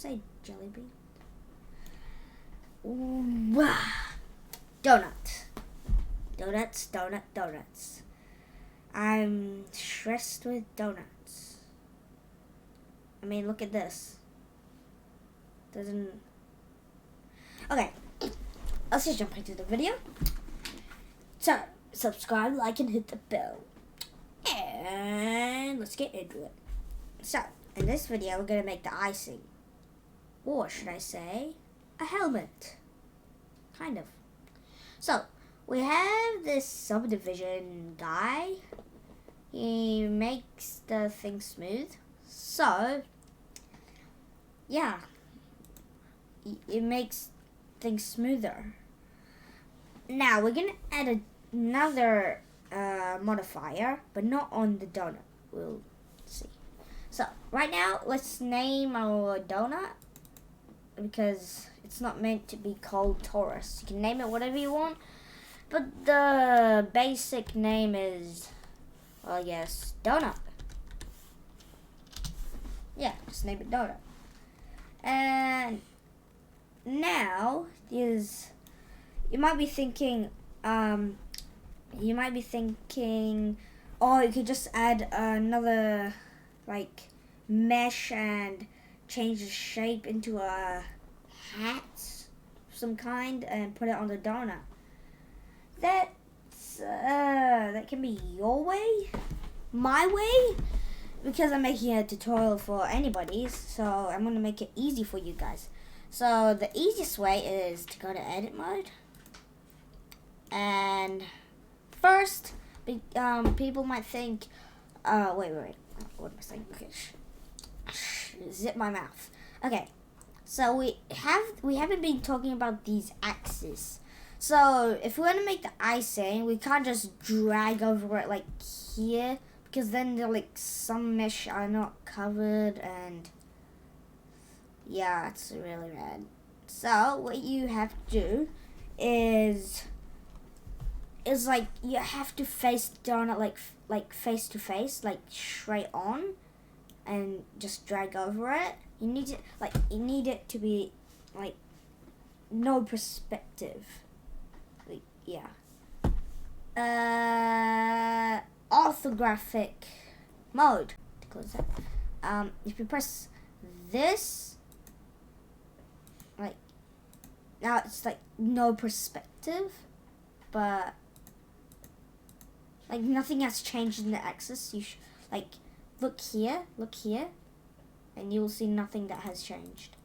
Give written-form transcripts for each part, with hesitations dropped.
say jelly bean? Ooh, donut. Donuts. I'm stressed with donuts. I mean, look at this. Okay, let's just jump into the video. So, subscribe, like, and hit the bell. And let's get into it. So, in this video, we're going to make the icing. Or should I say, a helmet. Kind of. So, we have this subdivision guy. He makes the thing smooth. So, yeah. It makes things smoother. Now, we're going to add another modifier, but not on the donut. We'll see. So, right now, let's name our donut, because it's not meant to be called Taurus. You can name it whatever you want, but the basic name is, well, I guess, donut. Yeah, just name it donut. And now, you might be thinking, oh, you could just add another, like, mesh and change the shape into a hat of some kind and put it on the donut. That can be your way, my way, because I'm making a tutorial for anybody, so I'm going to make it easy for you guys. So the easiest way is to go to edit mode, and first, people might think, wait, what am I saying? Okay, zip my mouth. Okay, so we haven't been talking about these axes. So if we want to make the icing, we can't just drag over it like here, because then some mesh are not covered, and yeah, it's really bad. So what you have to do is like you have to face the donut like face to face, like straight on, and just drag over it. You need it to be like no perspective. Like, yeah. Orthographic mode. To close that. If you press this, like, now it's like no perspective, but like nothing has changed in the axis. You look here, and you'll see nothing that has changed.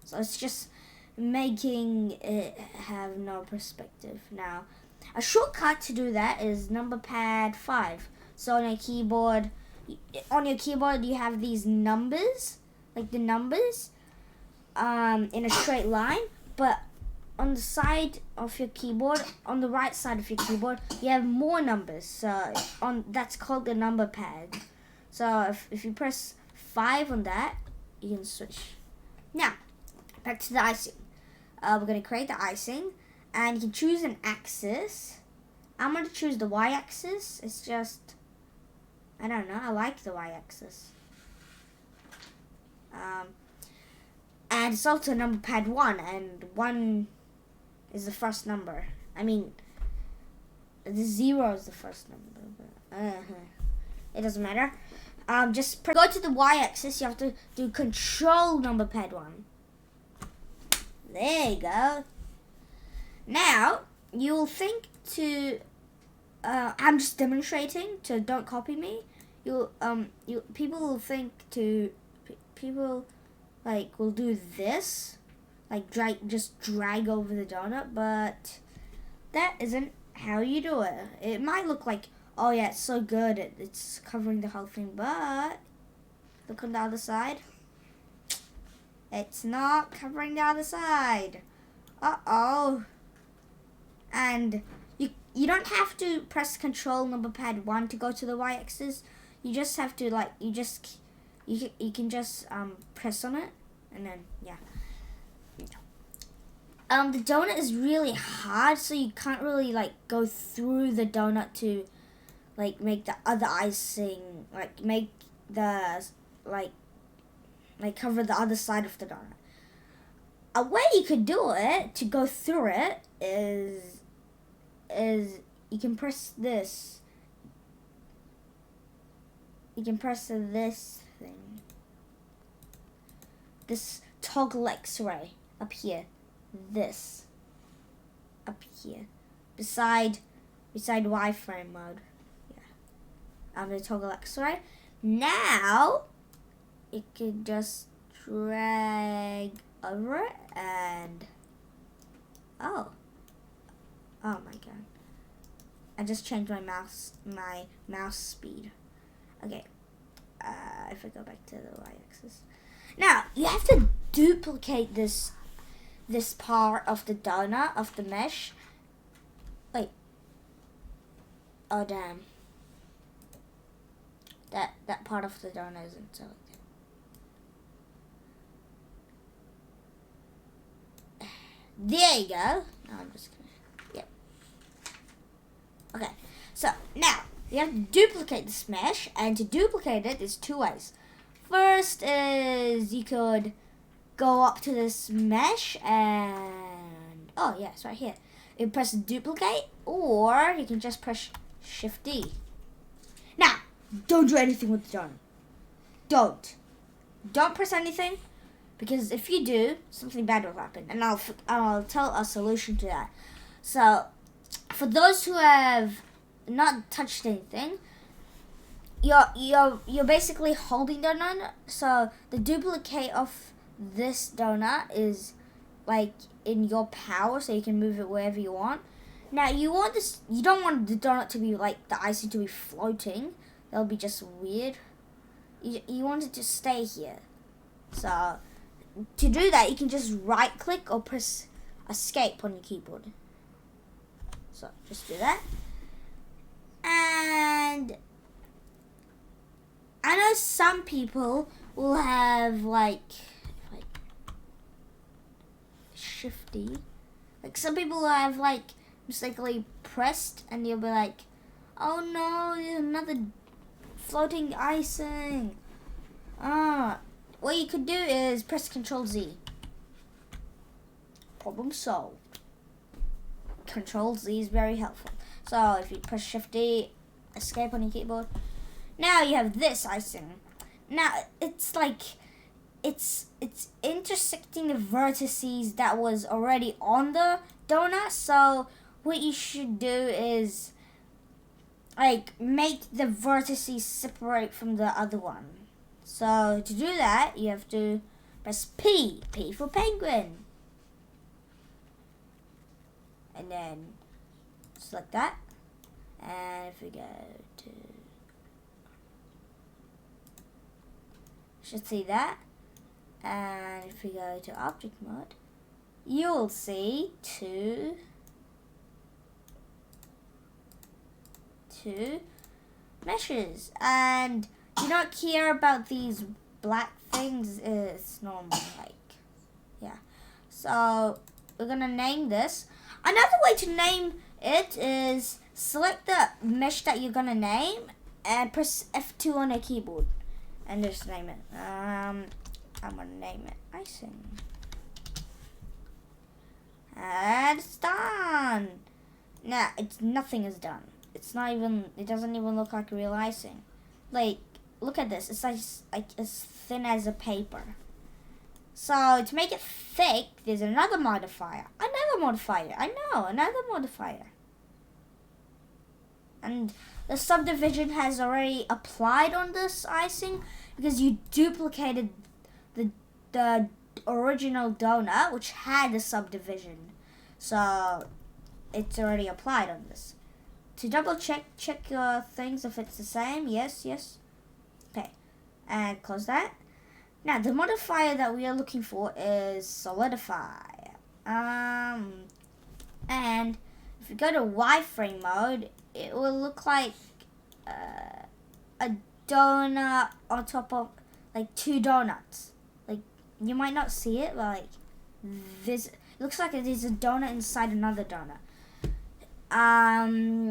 So it's just making it have no perspective. Now, a shortcut to do that is number pad 5. So on your keyboard, you have these numbers, like the numbers, in a straight line, but on the side of your keyboard, on the right side of your keyboard, you have more numbers. So that's called the number pad. So if you press 5 on that, you can switch. Now, back to the icing. We're going to create the icing, and you can choose an axis. I'm going to choose the y-axis. It's just, I don't know, I like the y-axis. And it's also number pad 1, and 1 is the first number. I mean, the 0 is the first number, but it doesn't matter. Just go to the y-axis. You have to do control number pad 1. There you go. Now, you'll think to, I'm just demonstrating, so don't copy me. People will think to, people will do this, like just drag over the donut, but that isn't how you do it. It might look like, oh yeah, it's so good, it's covering the whole thing, but look on the other side. It's not covering the other side. Uh-oh. And you don't have to press control number pad 1 to go to the y-axis. You just have to you can just press on it, and then yeah. The donut is really hard, so you can't really go through the donut to make the other icing, make the like cover the other side of the donut. A way you could do it to go through it is you can press this. You can press this thing. This toggle X-ray up here. This up here. Beside wireframe mode. Yeah. The toggle X-ray. Now you can just drag over it and oh my god. I just changed my mouse speed. Okay. If I go back to the y-axis. Now, you have to duplicate this part of the donut, of the mesh. Wait. Oh, damn. That part of the donut isn't selected. There you go. No, I'm just gonna... Yep. Okay. So, now, you have to duplicate this mesh, and to duplicate it, there's two ways. First is you could go up to this mesh and... Oh, yeah, it's right here. You press duplicate, or you can just press Shift D. Now, don't do anything with the donut. Don't press anything, because if you do, something bad will happen. And I'll tell a solution to that. So, for those who have not touched anything, you're basically holding the donut. So the duplicate of this donut is like in your power, so you can move it wherever you want. Now you don't want the donut to be like the icing to be floating. That'll be just weird. You want it to stay here. So to do that, you can just right click or press escape on your keyboard. So just do that. And I know some people will have like Shift D. Like some people will have like mistakenly pressed, and you'll be like, oh no, there's another floating icing. What you could do is press Control Z. Problem solved. Control Z is very helpful. So if you press Shift D, escape on your keyboard, now you have this icing. Now it's like it's intersecting the vertices that was already on the donut. So what you should do is like make the vertices separate from the other one. So to do that, you have to press P for penguin, and then select that. And if we go to, should see that. And if we go to object mode, you'll see two meshes. And you don't care about these black things. It's normal, like, yeah. So we're gonna name this. Another way to name it is select the mesh that you're gonna name and press F2 on a keyboard and just name it. I'm gonna name it icing. And it's done. Now nothing is done. It doesn't even look like real icing. Like, look at this. It's like as thin as a paper. So to make it thick, there's another modifier. Another modifier. And the subdivision has already applied on this icing because you duplicated the original donut, which had a subdivision. So it's already applied on this. To double check your things if it's the same. Yes. Okay, and close that. Now the modifier that we are looking for is Solidify. And if you go to wireframe mode, it will look like a donut on top of like two donuts. Like, you might not see it, but like this, it looks like there's a donut inside another donut.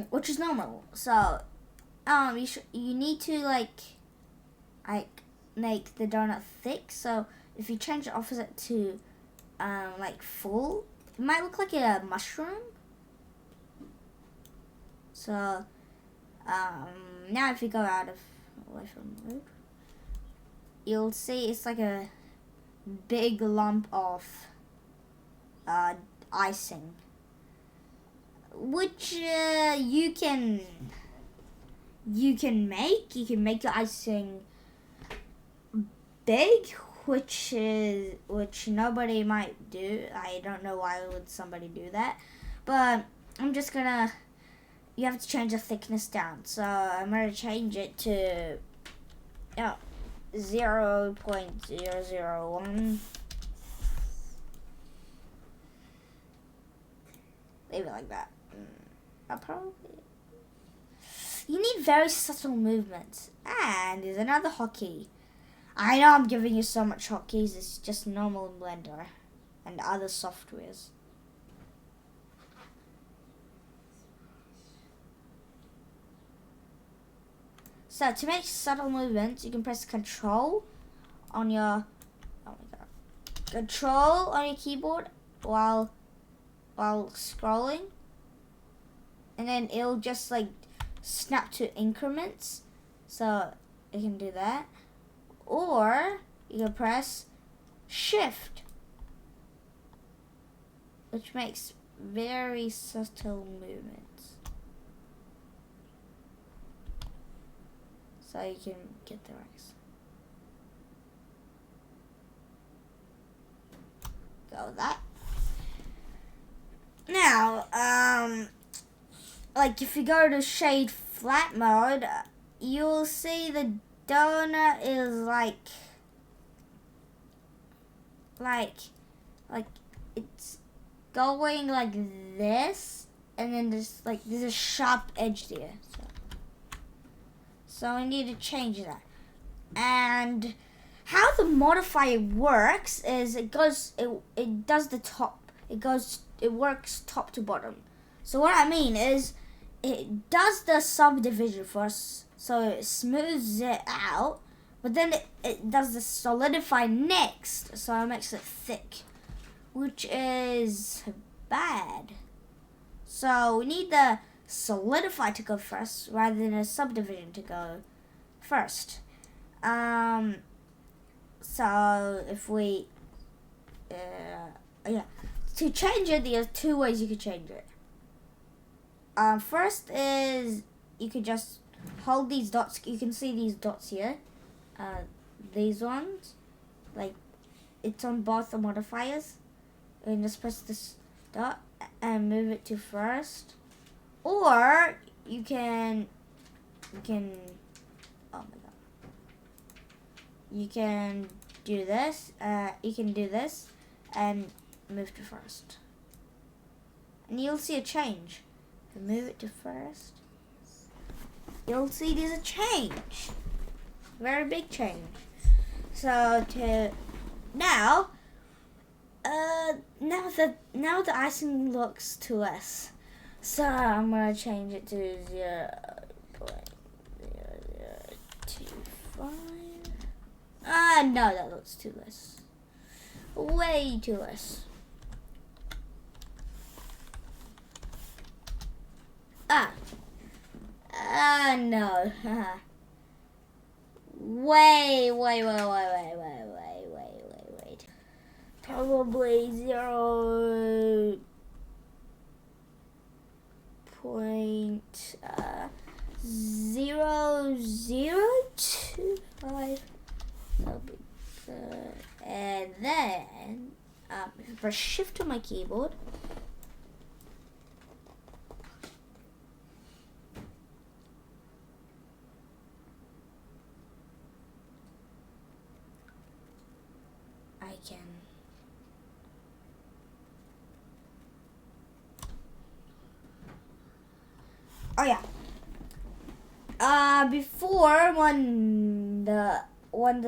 Which is normal. So, you need to like make the donut thick. So if you change the opposite to like full, it might look like a mushroom. So now if you go away from mode, you'll see it's like a big lump of icing, which you can make. You can make the icing big, which nobody might do. I don't know why would somebody do that, but I'm just gonna. You have to change the thickness down, so I'm gonna change it to 0.001. Leave it like that. I'll probably. You need very subtle movements, and there's another hotkey. I know I'm giving you so much hotkeys. It's just normal in Blender and other softwares. So to make subtle movements, you can press Control on your Control on your keyboard while scrolling, and then it'll just like snap to increments. So you can do that, or you can press Shift, which makes very subtle movements. So you can get the rice. Go with that. Now, like if you go to shade flat mode, you'll see the donut is like it's going like this, and then there's a sharp edge there. So we need to change that. And how the modifier works is it works top to bottom. So what I mean is it does the subdivision first, so it smooths it out, but then it does the solidify next, so it makes it thick, which is bad. So we need the solidify to go first rather than a subdivision to go first. So if we to change it, there's two ways you could change it. First is you could just hold these dots. You can see these dots here, these ones, like it's on both the modifiers, and just press this dot and move it to first. Or you can oh my god, you can do this. You can do this and move to first, and you'll see a change. If you move it to first, you'll see there's a change, very big change. So to now the icing looks too less. So I'm gonna change it to 0.0025. No, that looks too less. Way too less. No. Wait. Probably 0.0025. That'll be good. And then if I press Shift on my keyboard, I can before when the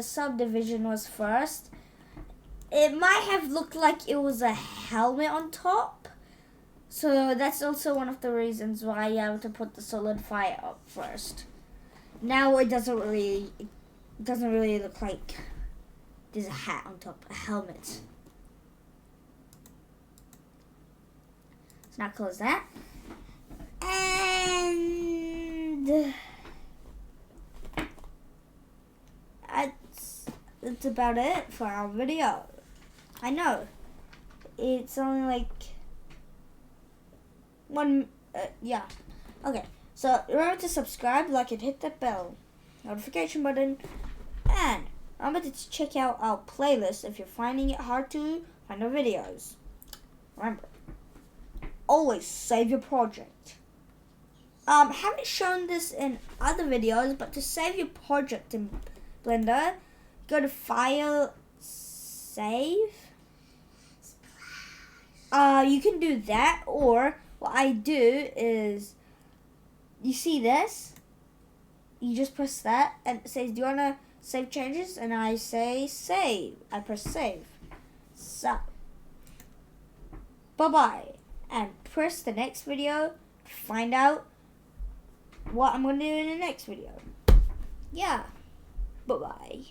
subdivision was first, it might have looked like it was a helmet on top. So that's also one of the reasons why you have to put the Solidify up first. Now it doesn't really It doesn't really look like there's a hat on top, a helmet. So now close that. And that's about it for our video. I know it's only like yeah. Okay, so remember to subscribe, like, and hit that bell notification button, and remember to check out our playlist if you're finding it hard to find our videos. Remember, always save your project. Haven't shown this in other videos, but to save your project in Blender, go to File, Save. You can do that, or what I do is, you see this? You just press that, and it says, do you want to save changes? And I say save. I press save. So, bye-bye. And press the next video to find out what I'm going to do in the next video. Yeah. Bye-bye.